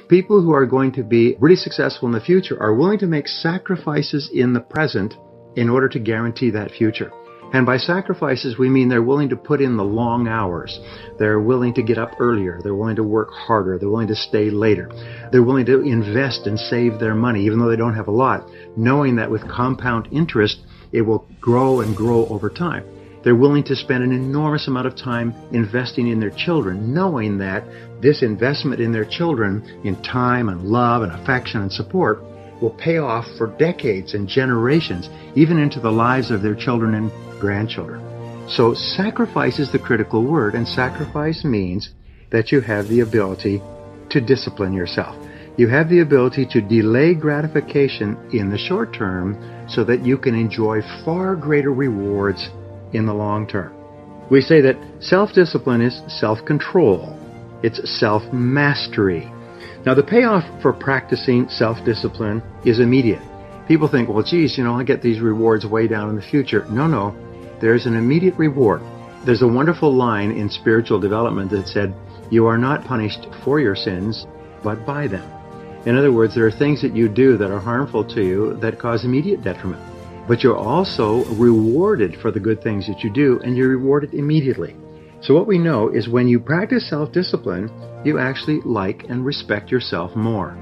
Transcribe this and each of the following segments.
People who are going to be really successful in the future are willing to make sacrifices in the present in order to guarantee that future. And by sacrifices, we mean they're willing to put in the long hours. They're willing to get up earlier. They're willing to work harder. They're willing to stay later. They're willing to invest and save their money, even though they don't have a lot, knowing that with compound interest, it will grow and grow over time. They're willing to spend an enormous amount of time investing in their children, knowing that this investment in their children, in time and love and affection and support, will pay off for decades and generations, even into the lives of their children and grandchildren. So sacrifice is the critical word, and sacrifice means that you have the ability to discipline yourself. You have the ability to delay gratification in the short term so that you can enjoy far greater rewards in the long term. We say that self-discipline is self-control. It's self-mastery. Now, the payoff for practicing self-discipline is immediate. People think, well, geez, I get these rewards way down in the future. No. There's an immediate reward. There's a wonderful line in spiritual development that said, you are not punished for your sins, but by them. In other words, there are things that you do that are harmful to you that cause immediate detriment. But you're also rewarded for the good things that you do, and you're rewarded immediately. So what we know is when you practice self-discipline, you actually like and respect yourself more.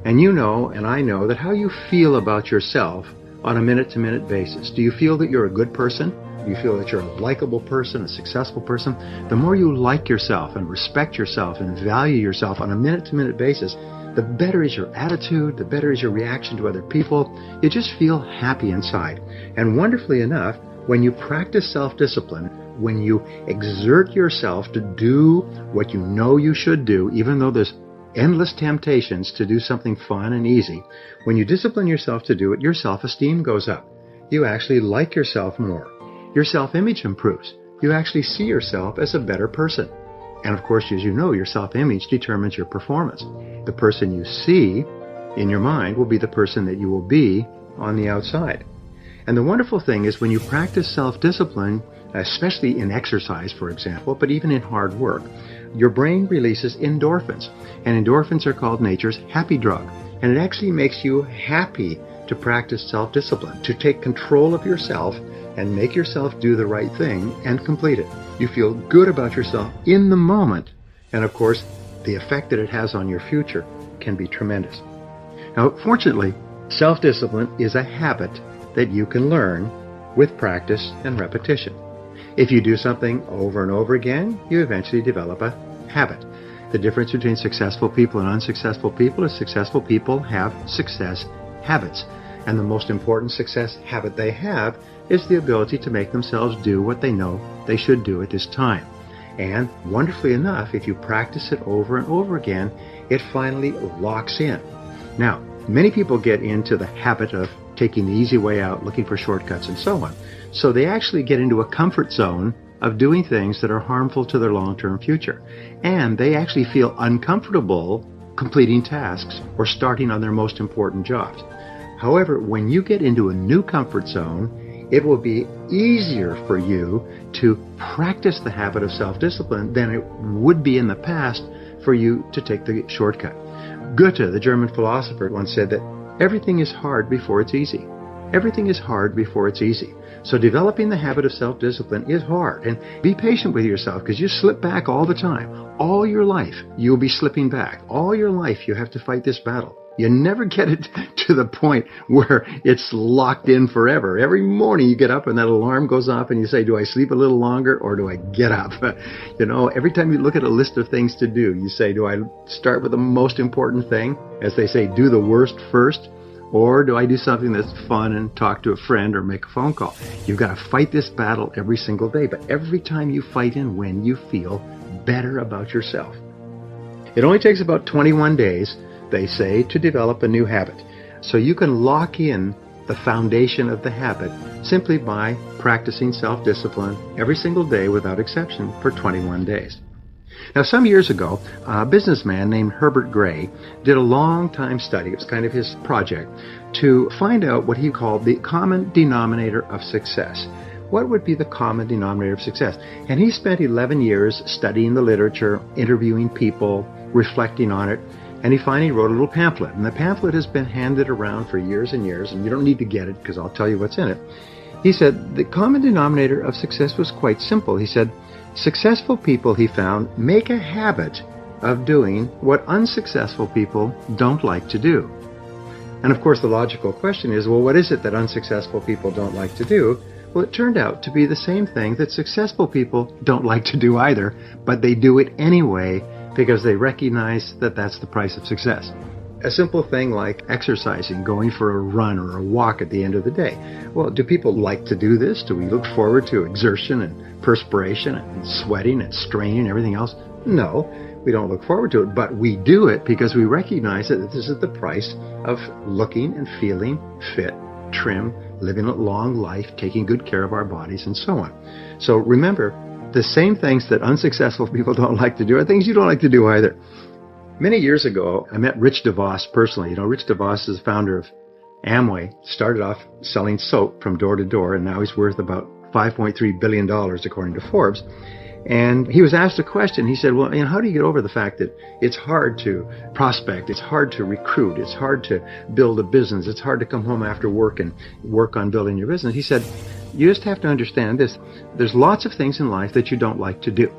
And you know, and I know, that how you feel about yourself on a minute-to-minute basis. Do you feel that you're a good person? Do you feel that you're a likable person, a successful person? The more you like yourself and respect yourself and value yourself on a minute-to-minute basis, the better is your attitude, the better is your reaction to other people. You just feel happy inside. And wonderfully enough, when you practice self-discipline, when you exert yourself to do what you know you should do, even though there's endless temptations to do something fun and easy, when you discipline yourself to do it, your self-esteem goes up. You actually like yourself more. Your self-image improves. You actually see yourself as a better person. And of course, as you know, your self-image determines your performance. The person you see in your mind will be the person that you will be on the outside. And the wonderful thing is when you practice self-discipline, especially in exercise, for example, but even in hard work, your brain releases endorphins. And endorphins are called nature's happy drug. And it actually makes you happy to practice self-discipline, to take control of yourself and make yourself do the right thing and complete it. You feel good about yourself in the moment. And of course, the effect that it has on your future can be tremendous. Now, fortunately, self-discipline is a habit that you can learn with practice and repetition. If you do something over and over again, you eventually develop a habit. The difference between successful people and unsuccessful people is successful people have success habits. And the most important success habit they have is the ability to make themselves do what they know they should do at this time. And wonderfully enough, if you practice it over and over again, it finally locks in. Now, many people get into the habit of taking the easy way out, looking for shortcuts and so on. So they actually get into a comfort zone of doing things that are harmful to their long-term future. And they actually feel uncomfortable completing tasks or starting on their most important jobs. However, when you get into a new comfort zone, it will be easier for you to practice the habit of self-discipline than it would be in the past for you to take the shortcut. Goethe, the German philosopher, once said that everything is hard before it's easy. Everything is hard before it's easy. So developing the habit of self-discipline is hard. And be patient with yourself because you slip back all the time. All your life, you'll be slipping back. All your life, you have to fight this battle. You never get it to the point where it's locked in forever. Every morning you get up and that alarm goes off and you say, do I sleep a little longer or do I get up? Every time you look at a list of things to do, you say, do I start with the most important thing? As they say, do the worst first. Or do I do something that's fun and talk to a friend or make a phone call? You've got to fight this battle every single day. But every time you fight and win, you feel better about yourself. It only takes about 21 days, they say, to develop a new habit. So you can lock in the foundation of the habit simply by practicing self-discipline every single day without exception for 21 days. Now, some years ago, a businessman named Herbert Gray did a long-time study, it was kind of his project, to find out what he called the common denominator of success. What would be the common denominator of success? And he spent 11 years studying the literature, interviewing people, reflecting on it, And he finally wrote a little pamphlet. And the pamphlet has been handed around for years and years, and you don't need to get it because I'll tell you what's in it. He said the common denominator of success was quite simple. He said, successful people, he found, make a habit of doing what unsuccessful people don't like to do. And of course, the logical question is, well, what is it that unsuccessful people don't like to do? Well, it turned out to be the same thing that successful people don't like to do either, but they do it anyway because they recognize that that's the price of success. A simple thing like exercising, going for a run or a walk at the end of the day. Well, do people like to do this? Do we look forward to exertion and perspiration and sweating and straining and everything else? No, we don't look forward to it, but we do it because we recognize that this is the price of looking and feeling fit, trim, living a long life, taking good care of our bodies, and so on. So remember, the same things that unsuccessful people don't like to do are things you don't like to do either. Many years ago, I met Rich DeVos personally. You know, Rich DeVos is the founder of Amway, started off selling soap from door to door, and now he's worth about $5.3 billion according to Forbes. And he was asked a question. He said, well, how do you get over the fact that it's hard to prospect, it's hard to recruit, it's hard to build a business, it's hard to come home after work and work on building your business? He said, you just have to understand this. There's lots of things in life that you don't like to do.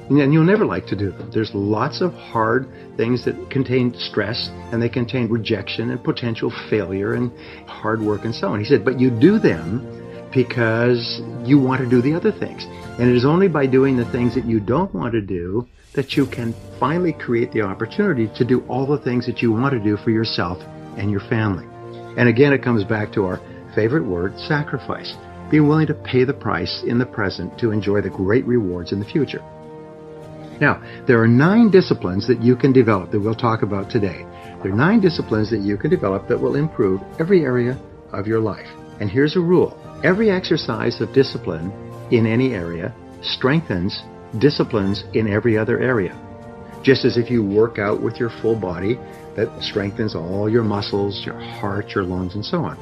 And you'll never like to do them. There's lots of hard things that contain stress, and they contain rejection and potential failure and hard work and so on. He said, but you do them because you want to do the other things. And it is only by doing the things that you don't want to do that you can finally create the opportunity to do all the things that you want to do for yourself and your family. And again, it comes back to our favorite word, sacrifice. Being willing to pay the price in the present to enjoy the great rewards in the future. Now, there are 9 disciplines that you can develop that we'll talk about today. There are 9 disciplines that you can develop that will improve every area of your life. And here's a rule. Every exercise of discipline in any area strengthens disciplines in every other area. Just as if you work out with your full body, that strengthens all your muscles, your heart, your lungs, and so on.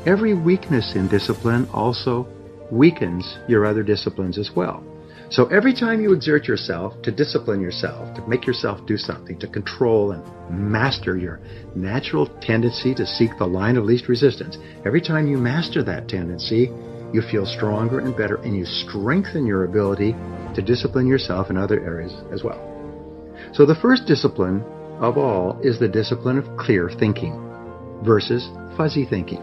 Every weakness in discipline also weakens your other disciplines as well. So every time you exert yourself to discipline yourself, to make yourself do something, to control and master your natural tendency to seek the line of least resistance, every time you master that tendency, you feel stronger and better, and you strengthen your ability to discipline yourself in other areas as well. So the first discipline of all is the discipline of clear thinking versus fuzzy thinking.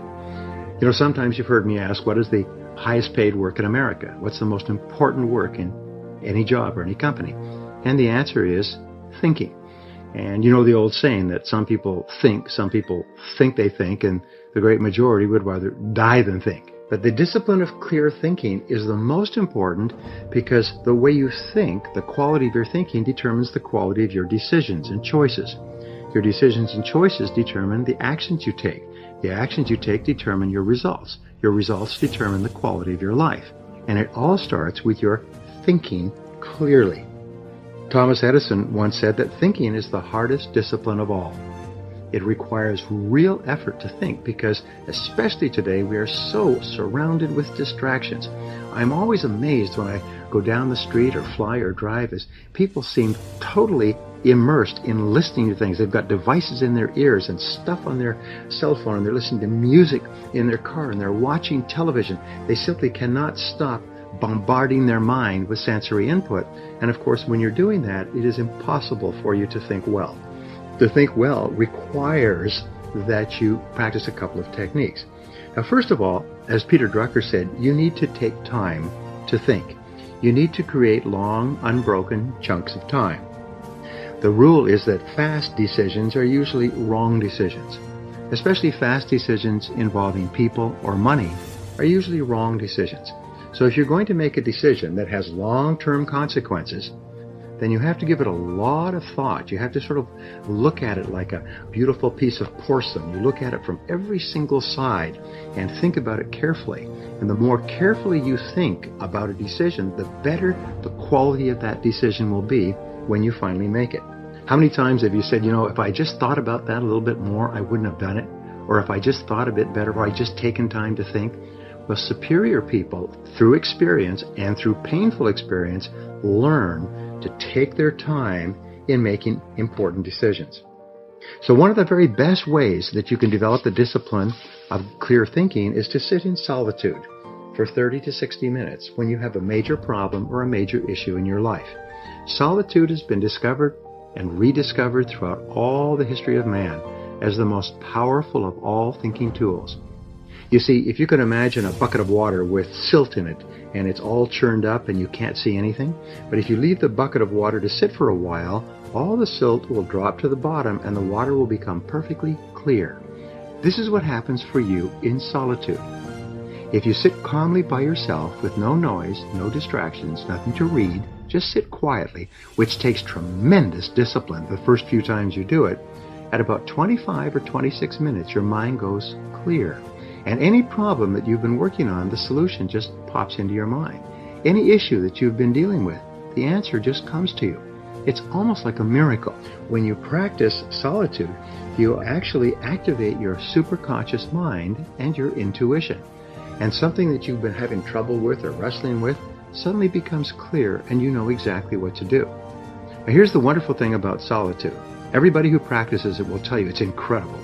Sometimes you've heard me ask, what is the highest paid work in America? What's the most important work in any job or any company? And the answer is thinking. And you know the old saying that some people think they think, and the great majority would rather die than think. But the discipline of clear thinking is the most important because the way you think, the quality of your thinking, determines the quality of your decisions and choices. Your decisions and choices determine the actions you take. The actions you take determine your results. Your results determine the quality of your life. And it all starts with your thinking clearly. Thomas Edison once said that thinking is the hardest discipline of all. It requires real effort to think because, especially today, we are so surrounded with distractions. I'm always amazed when I go down the street or fly or drive as people seem totally immersed in listening to things. They've got devices in their ears and stuff on their cell phone, and they're listening to music in their car, and they're watching television. They simply cannot stop bombarding their mind with sensory input. And of course, when you're doing that, it is impossible for you to think well. To think well requires that you practice a couple of techniques. Now, first of all, as Peter Drucker said, you need to take time to think. You need to create long, unbroken chunks of time. The rule is that fast decisions are usually wrong decisions. Especially fast decisions involving people or money are usually wrong decisions. So if you're going to make a decision that has long-term consequences, then you have to give it a lot of thought. You have to sort of look at it like a beautiful piece of porcelain. You look at it from every single side and think about it carefully. And the more carefully you think about a decision, the better the quality of that decision will be when you finally make it. How many times have you said, if I just thought about that a little bit more, I wouldn't have done it? Or if I just thought a bit better, or I just taken time to think? Well, superior people, through experience and through painful experience, learn to take their time in making important decisions. So one of the very best ways that you can develop the discipline of clear thinking is to sit in solitude for 30 to 60 minutes when you have a major problem or a major issue in your life. Solitude has been discovered and rediscovered throughout all the history of man as the most powerful of all thinking tools. You see, if you can imagine a bucket of water with silt in it and it's all churned up and you can't see anything, but if you leave the bucket of water to sit for a while, all the silt will drop to the bottom and the water will become perfectly clear. This is what happens for you in solitude. If you sit calmly by yourself with no noise, no distractions, nothing to read, just sit quietly, which takes tremendous discipline the first few times you do it, at about 25 or 26 minutes your mind goes clear. And any problem that you've been working on, the solution just pops into your mind. Any issue that you've been dealing with, the answer just comes to you. It's almost like a miracle. When you practice solitude, you actually activate your superconscious mind and your intuition. And something that you've been having trouble with or wrestling with suddenly becomes clear and you know exactly what to do. Now here's the wonderful thing about solitude. Everybody who practices it will tell you it's incredible.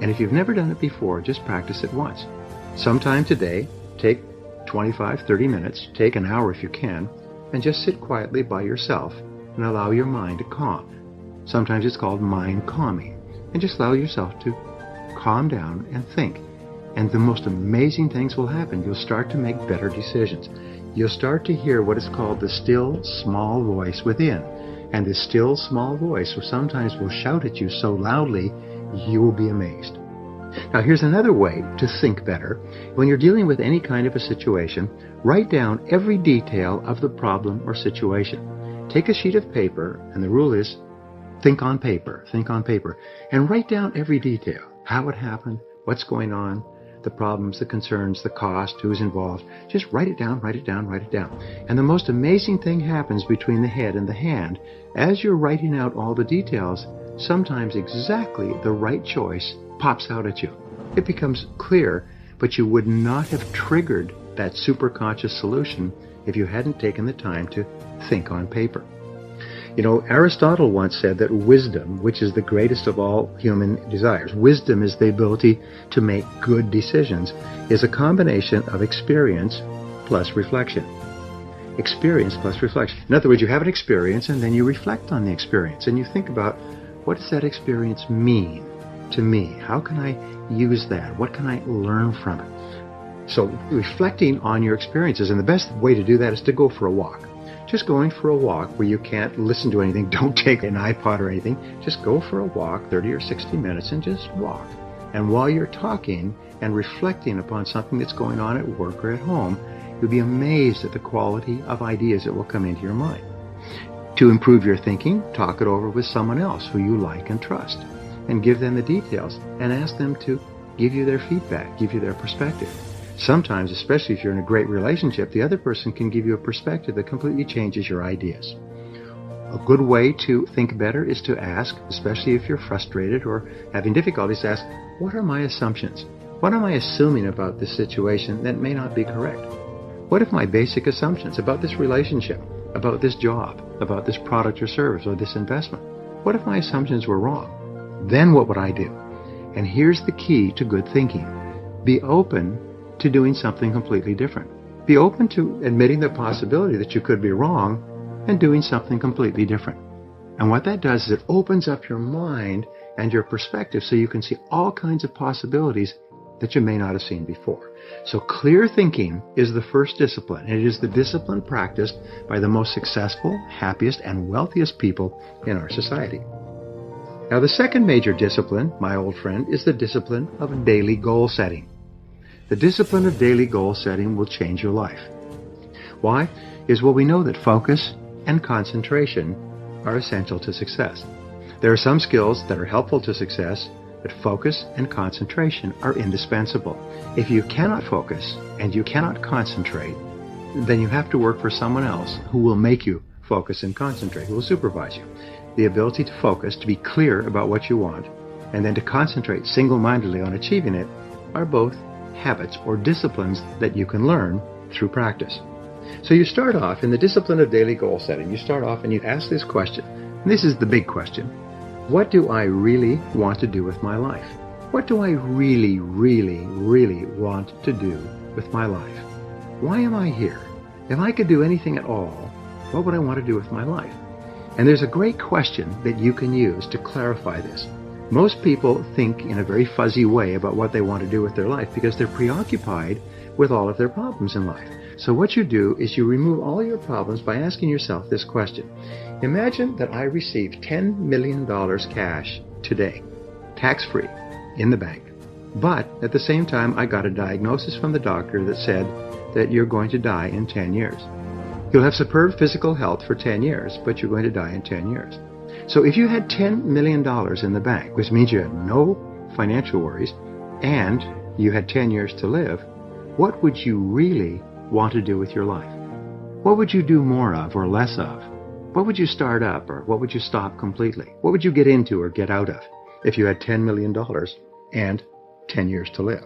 And if you've never done it before, just practice it once. Sometime today, take 25, 30 minutes, take an hour if you can, and just sit quietly by yourself and allow your mind to calm. Sometimes it's called mind calming. And just allow yourself to calm down and think. And the most amazing things will happen. You'll start to make better decisions. You'll start to hear what is called the still small voice within. And this still small voice sometimes will shout at you so loudly, you will be amazed. Now here's another way to think better. When you're dealing with any kind of a situation, write down every detail of the problem or situation. Take a sheet of paper, and the rule is think on paper, and write down every detail. How it happened, what's going on, the problems, the concerns, the cost, who's involved. Just write it down. And the most amazing thing happens between the head and the hand. As you're writing out all the details, sometimes exactly the right choice pops out at you. It becomes clear, but you would not have triggered that superconscious solution if you hadn't taken the time to think on paper. You know, Aristotle once said that wisdom, which is the greatest of all human desires, wisdom is the ability to make good decisions, is a combination of experience plus reflection. Experience plus reflection. In other words, you have an experience and then you reflect on the experience and you think about, what does that experience mean to me? How can I use that? What can I learn from it? So reflecting on your experiences, and the best way to do that is to go for a walk. Just going for a walk where you can't listen to anything, don't take an iPod or anything, just go for a walk, 30 or 60 minutes, and just walk. And while you're talking and reflecting upon something that's going on at work or at home, you'll be amazed at the quality of ideas that will come into your mind. To improve your thinking, talk it over with someone else who you like and trust, and give them the details, and ask them to give you their feedback, give you their perspective. Sometimes, especially if you're in a great relationship, the other person can give you a perspective that completely changes your ideas. A good way to think better is to ask, especially if you're frustrated or having difficulties, ask, what are my assumptions? What am I assuming about this situation that may not be correct? What if my basic assumptions about this relationship, about this job, about this product or service or this investment, what if my assumptions were wrong? Then what would I do? And here's the key to good thinking. Be open to doing something completely different. Be open to admitting the possibility that you could be wrong and doing something completely different. And what that does is it opens up your mind and your perspective so you can see all kinds of possibilities that you may not have seen before. So clear thinking is the first discipline. It is the discipline practiced by the most successful, happiest, and wealthiest people in our society. Now the second major discipline, my old friend, is the discipline of daily goal setting. The discipline of daily goal setting will change your life. Why? We know that focus and concentration are essential to success. There are some skills that are helpful to success, but focus and concentration are indispensable. If you cannot focus and you cannot concentrate, then you have to work for someone else who will make you focus and concentrate, who will supervise you. The ability to focus, to be clear about what you want, and then to concentrate single-mindedly on achieving it are both habits or disciplines that you can learn through practice. So you start off in the discipline of daily goal setting. You start off and you ask this question. And this is the big question. What do I really want to do with my life? What do I really, really, really want to do with my life? Why am I here? If I could do anything at all, what would I want to do with my life? And there's a great question that you can use to clarify this. Most people think in a very fuzzy way about what they want to do with their life because they're preoccupied with all of their problems in life. So what you do is you remove all your problems by asking yourself this question. Imagine that I received $10 million cash today, tax-free, in the bank. But at the same time, I got a diagnosis from the doctor that said that you're going to die in 10 years. You'll have superb physical health for 10 years, but you're going to die in 10 years. So if you had $10 million in the bank, which means you had no financial worries, and you had 10 years to live, what would you really want to do with your life? What would you do more of or less of? What would you start up or what would you stop completely? What would you get into or get out of if you had $10 million and 10 years to live?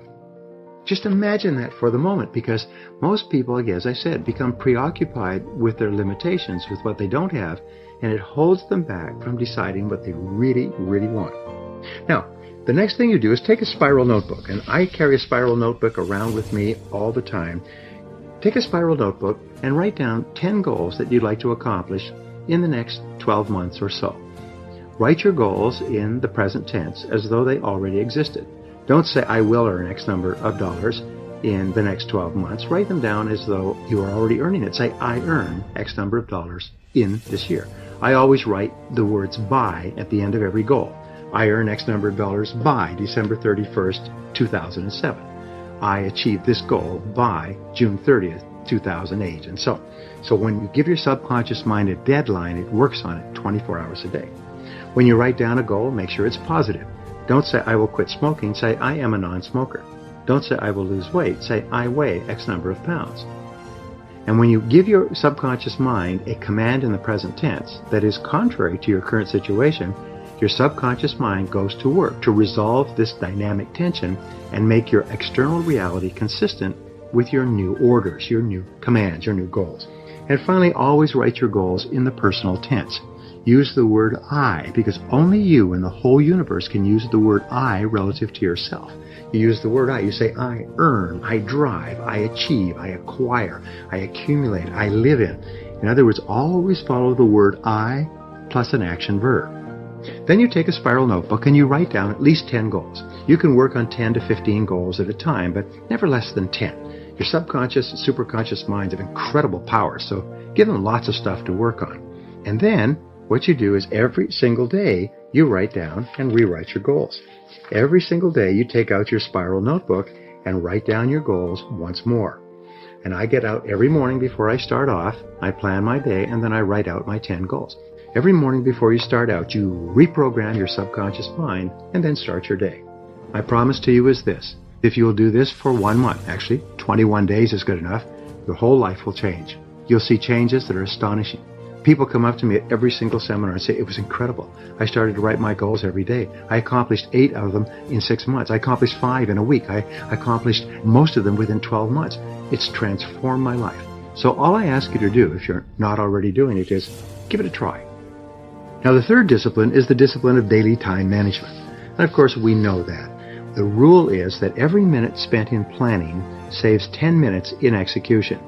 Just imagine that for the moment, because most people, again, as I said, become preoccupied with their limitations, with what they don't have, and it holds them back from deciding what they really, really want. Now, the next thing you do is take a spiral notebook, and I carry a spiral notebook around with me all the time. Take a spiral notebook and write down 10 goals that you'd like to accomplish in the next 12 months or so. Write your goals in the present tense as though they already existed. Don't say, I will earn X number of dollars in the next 12 months. Write them down as though you are already earning it. Say, I earn X number of dollars in this year. I always write the words by at the end of every goal. I earn X number of dollars by December 31st, 2007. I achieved this goal by June 30th, 2008, and so. So when you give your subconscious mind a deadline, it works on it 24 hours a day. When you write down a goal, make sure it's positive. Don't say, I will quit smoking. Say, I am a non-smoker. Don't say, I will lose weight. Say, I weigh X number of pounds. And when you give your subconscious mind a command in the present tense that is contrary to your current situation, your subconscious mind goes to work to resolve this dynamic tension and make your external reality consistent with your new orders, your new commands, your new goals. And finally, always write your goals in the personal tense. Use the word I, because only you in the whole universe can use the word I relative to yourself. You use the word I. You say, I earn, I drive, I achieve, I acquire, I accumulate, I live in. In other words, always follow the word I plus an action verb. Then you take a spiral notebook and you write down at least 10 goals. You can work on 10 to 15 goals at a time, but never less than 10. Your subconscious and superconscious minds have incredible power, so give them lots of stuff to work on. And then what you do is every single day you write down and rewrite your goals. Every single day you take out your spiral notebook and write down your goals once more. And I get out every morning before I start off, I plan my day, and then I write out my 10 goals. Every morning before you start out, you reprogram your subconscious mind and then start your day. My promise to you is this. If you will do this for 1 month, actually 21 days is good enough, your whole life will change. You'll see changes that are astonishing. People come up to me at every single seminar and say, it was incredible. I started to write my goals every day. I accomplished 8 of them in 6 months. I accomplished 5 in a week. I accomplished most of them within 12 months. It's transformed my life. So all I ask you to do, if you're not already doing it, is give it a try. Now the third discipline is the discipline of daily time management. And of course we know that. The rule is that every minute spent in planning saves 10 minutes in execution.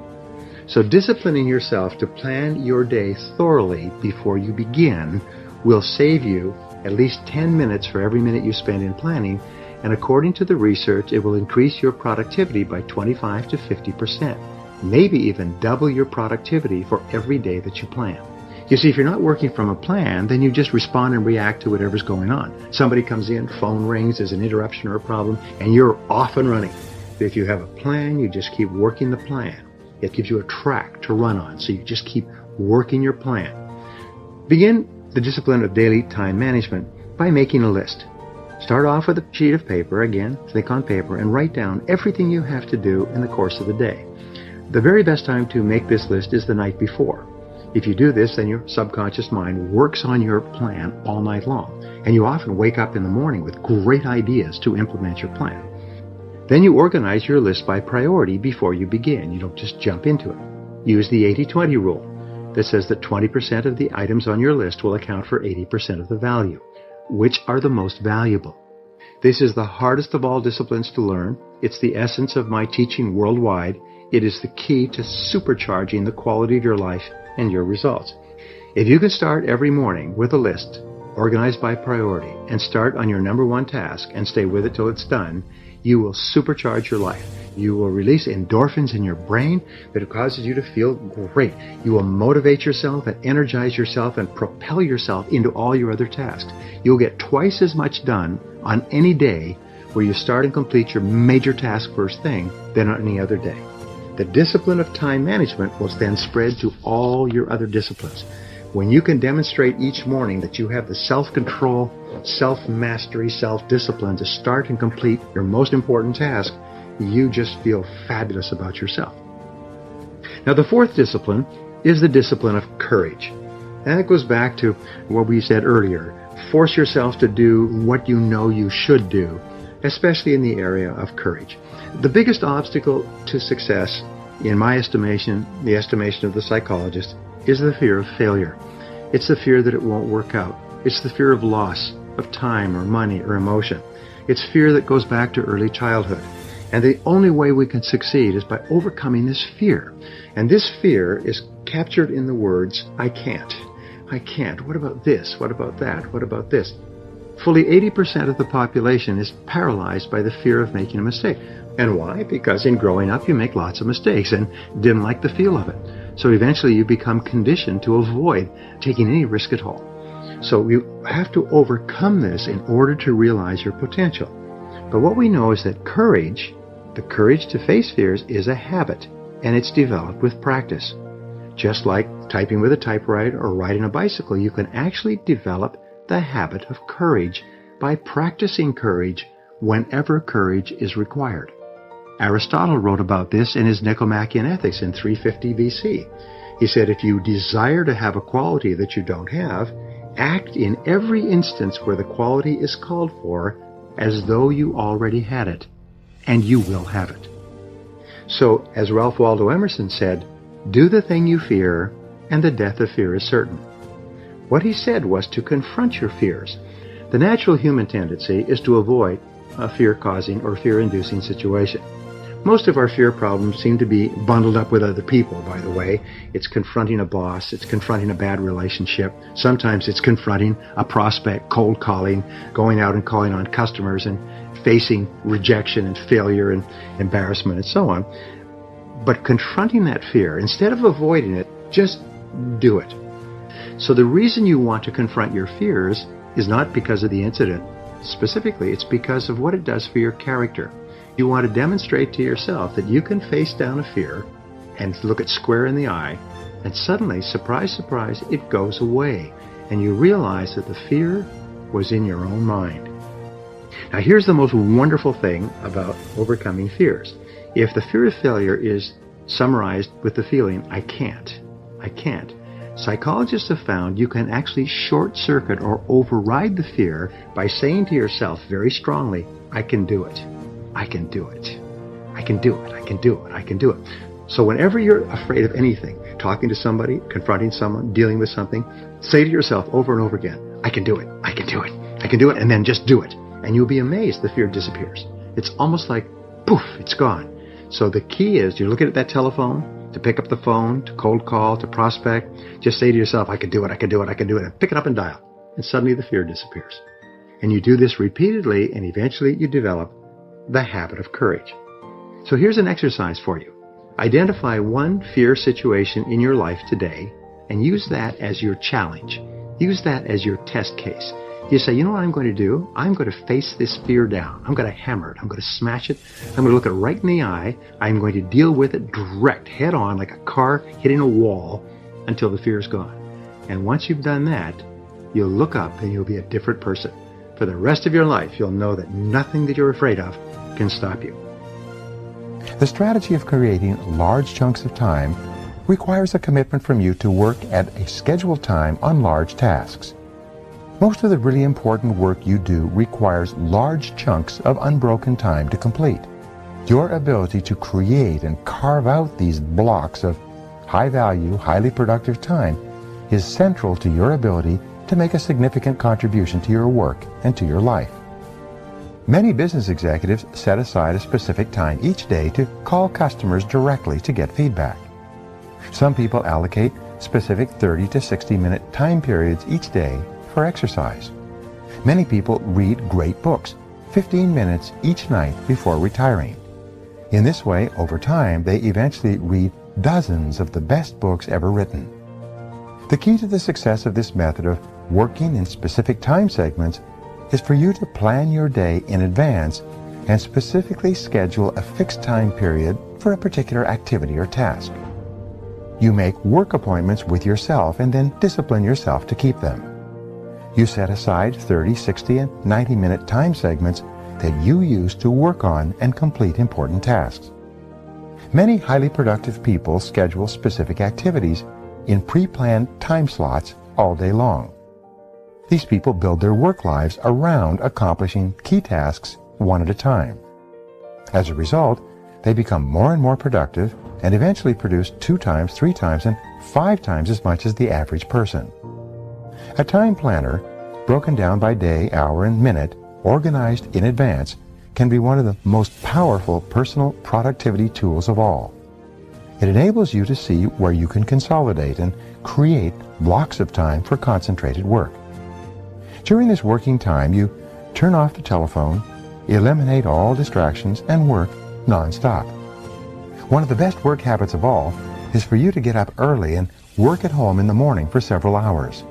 So disciplining yourself to plan your day thoroughly before you begin will save you at least 10 minutes for every minute you spend in planning, and according to the research, it will increase your productivity by 25 to 50%, maybe even double your productivity for every day that you plan. You see, if you're not working from a plan, then you just respond and react to whatever's going on. Somebody comes in, phone rings, there's an interruption or a problem, and you're off and running. But if you have a plan, you just keep working the plan. It gives you a track to run on, so you just keep working your plan. Begin the discipline of daily time management by making a list. Start off with a sheet of paper, again, think on paper, and write down everything you have to do in the course of the day. The very best time to make this list is the night before. If you do this, then your subconscious mind works on your plan all night long, and you often wake up in the morning with great ideas to implement your plan. Then you organize your list by priority before you begin. You don't just jump into it. Use the 80-20 rule that says that 20% of the items on your list will account for 80% of the value. which are the most valuable. This is the hardest of all disciplines to learn. It's the essence of my teaching worldwide. It is the key to supercharging the quality of your life and your results. If you can start every morning with a list, organized by priority, and start on your number one task and stay with it till it's done, you will supercharge your life. You will release endorphins in your brain that causes you to feel great. You will motivate yourself and energize yourself and propel yourself into all your other tasks. You'll get twice as much done on any day where you start and complete your major task first thing than on any other day. The discipline of time management will then spread to all your other disciplines. When you can demonstrate each morning that you have the self-control, self-mastery, self-discipline to start and complete your most important task, you just feel fabulous about yourself. Now, the fourth discipline is the discipline of courage. And it goes back to what we said earlier. Force yourself to do what you know you should do, especially in the area of courage. The biggest obstacle to success, in my estimation, the estimation of the psychologist, is the fear of failure. It's the fear that it won't work out. It's the fear of loss of time or money or emotion. It's fear that goes back to early childhood. And the only way we can succeed is by overcoming this fear. And this fear is captured in the words, I can't. I can't. What about this? What about that? What about this? Fully 80% of the population is paralyzed by the fear of making a mistake. And why? Because in growing up you make lots of mistakes and didn't like the feel of it. So eventually you become conditioned to avoid taking any risk at all. So you have to overcome this in order to realize your potential. But what we know is that courage, the courage to face fears, is a habit, and it's developed with practice. Just like typing with a typewriter or riding a bicycle, you can actually develop the habit of courage by practicing courage whenever courage is required. Aristotle wrote about this in his Nicomachean Ethics in 350 BC. He said, if you desire to have a quality that you don't have, act in every instance where the quality is called for as though you already had it, and you will have it. So, as Ralph Waldo Emerson said, do the thing you fear, and the death of fear is certain. What he said was to confront your fears. The natural human tendency is to avoid a fear-causing or fear-inducing situation. Most of our fear problems seem to be bundled up with other people, by the way. It's confronting a boss, it's confronting a bad relationship. Sometimes it's confronting a prospect, cold calling, going out and calling on customers and facing rejection and failure and embarrassment and so on. But confronting that fear, instead of avoiding it, just do it. So the reason you want to confront your fears is not because of the incident specifically, it's because of what it does for your character. You want to demonstrate to yourself that you can face down a fear and look it square in the eye, and suddenly, surprise, surprise, it goes away, and you realize that the fear was in your own mind. Now here's the most wonderful thing about overcoming fears. If the fear of failure is summarized with the feeling, I can't, psychologists have found you can actually short-circuit or override the fear by saying to yourself very strongly, I can do it. I can do it. I can do it. I can do it. I can do it. So whenever you're afraid of anything, talking to somebody, confronting someone, dealing with something, say to yourself over and over again, I can do it. I can do it. I can do it. And then just do it. And you'll be amazed the fear disappears. It's almost like, poof, it's gone. So the key is you're looking at that telephone, to pick up the phone, to cold call, to prospect, just say to yourself, I can do it. I can do it. I can do it. And pick it up and dial. And suddenly the fear disappears. And you do this repeatedly, and eventually you develop the habit of courage. So here's an exercise for you. Identify one fear situation in your life today and use that as your challenge. Use that as your test case. You say, you know what I'm going to do? I'm going to face this fear down. I'm going to hammer it. I'm going to smash it. I'm going to look it right in the eye. I'm going to deal with it direct, head on, like a car hitting a wall until the fear is gone. And once you've done that, you'll look up and you'll be a different person. For the rest of your life, you'll know that nothing that you're afraid of can stop you. The strategy of creating large chunks of time requires a commitment from you to work at a scheduled time on large tasks. Most of the really important work you do requires large chunks of unbroken time to complete. Your ability to create and carve out these blocks of high-value, highly productive time is central to your ability to make a significant contribution to your work and to your life. Many business executives set aside a specific time each day to call customers directly to get feedback. Some people allocate specific 30 to 60-minute time periods each day for exercise. Many people read great books, 15 minutes each night before retiring. In this way, over time, they eventually read dozens of the best books ever written. The key to the success of this method of working in specific time segments is for you to plan your day in advance and specifically schedule a fixed time period for a particular activity or task. You make work appointments with yourself and then discipline yourself to keep them. You set aside 30, 60, and 90-minute time segments that you use to work on and complete important tasks. Many highly productive people schedule specific activities in pre-planned time slots all day long. These people build their work lives around accomplishing key tasks one at a time. As a result, they become more and more productive and eventually produce 2 times, 3 times, and 5 times as much as the average person. A time planner, broken down by day, hour, and minute, organized in advance, can be one of the most powerful personal productivity tools of all. It enables you to see where you can consolidate and create blocks of time for concentrated work. During this working time, you turn off the telephone, eliminate all distractions, and work non-stop. One of the best work habits of all is for you to get up early and work at home in the morning for several hours.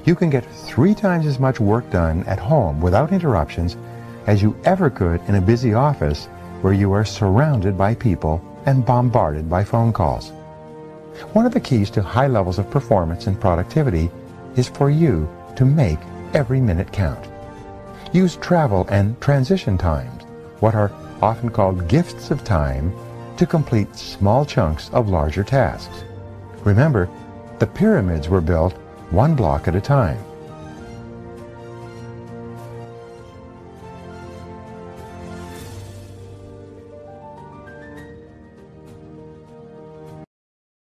You can get 3 times as much work done at home without interruptions as you ever could in a busy office where you are surrounded by people and bombarded by phone calls. One of the keys to high levels of performance and productivity is for you to make every minute count. Use travel and transition times, what are often called gifts of time, to complete small chunks of larger tasks. Remember, the pyramids were built 1 block at a time.